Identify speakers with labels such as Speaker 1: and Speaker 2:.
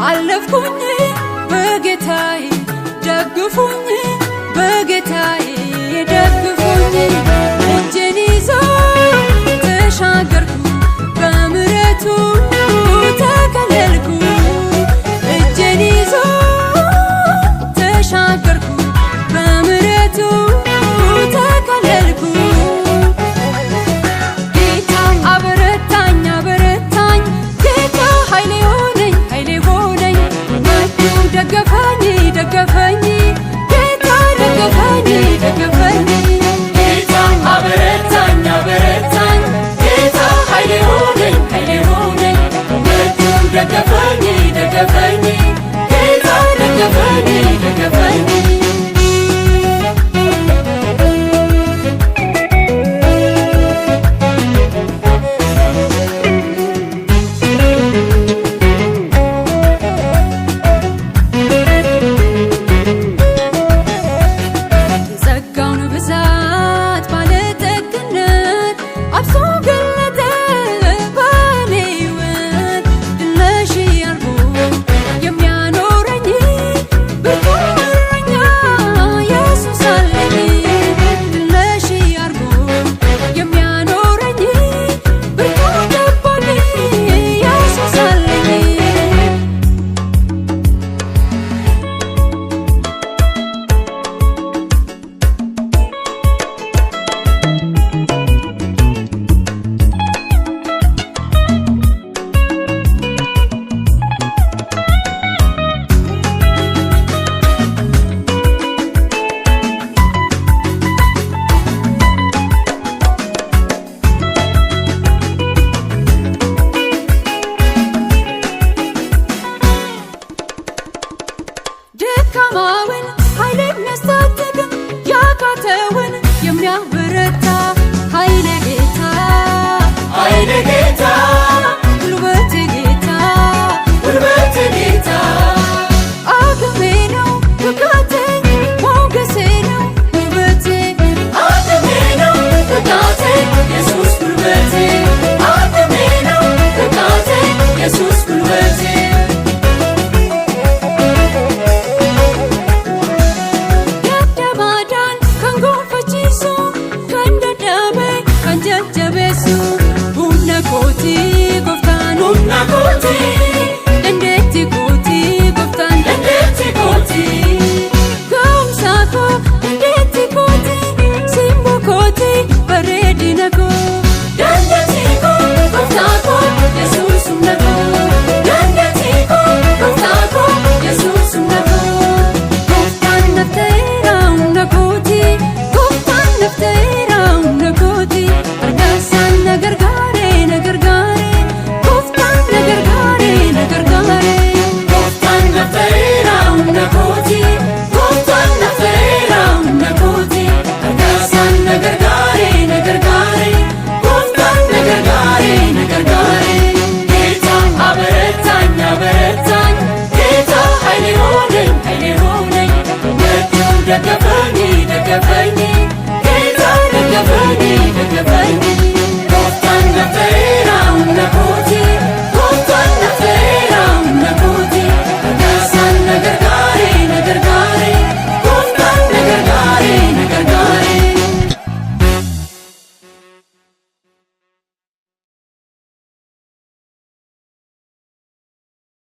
Speaker 1: አለፍኩኝ በጌታዬ ደግፉኝ በጌታዬ ደግፉኝ እጄን ይዞ ተሻገርኩ በምሕረቱ ተከለልኩ እጄን ይዞ ተሻገርኩ በምሕረቱ ተከለልኩ ጌታ አበረታኝ አበረታኝ ጌታ ኃይሌ ሆነኝ ኃይሌ ሆነኝ መጥቶ ደገፈኝ ደገፈኝ ጌታ ደካማውን ኃይል የሚያስታጥቅ ያቃተውን የሚያበረታ ኃይሌ ጌታ
Speaker 2: ኃይሌ ጌታ
Speaker 1: ጉልበቴ ጌታ
Speaker 2: ጉልበቴ ጌታ
Speaker 1: አቅሜ ነው ብቃቴ ሞገሴ ነው ውበቴ
Speaker 2: አቅሜ ነው ብቃቴ ኢየሱስ ጉልበቴ አቅሜ ነው ብቃቴ ኢየሱስ ጉልበቴ
Speaker 1: ያደባዳን ከንጎፈቺሱ ከንደደበ ከንጀጀቤሱ ቡነ ኮቲ ጎፍታን
Speaker 2: ቡና ኮቲ
Speaker 1: እንዴት ኮቲ ጎፍታን
Speaker 2: እንዴት ኮቲ
Speaker 1: ገውምሳኮ እንዴት ኮቲ ሲምቦ ኮቲ በሬዲነኮ
Speaker 2: ደንደቲኮ ጎፍታኮ ኢየሱስ ነኮ ደንደቲኮ ጎፍታኮ ኢየሱስ ነኮ
Speaker 1: ጎፍታን ነፍቴራው ነኮቲ ጎፍታን ነፍቴራው ነኮቲ አርጋሳን ነገርጋሬ ነገርጋሬ ጎፍታን ነገርጋሬ ነገርጋሬ
Speaker 2: ጎፍታን ነፌራው ነኮቲ ጎፍታን ነፌራው ነኮቲ አርጋሳን ነገርጋሬ ነገርጋሬ ጎፍታን ነገርጋሬ ነገርጋሬ ጌታ አበረታኝ አበረታኝ ጌታ ኃይሌ ሆነኝ ኃይሌ ሆነኝ መጥቶ ደገፈኝ ደገፈኝ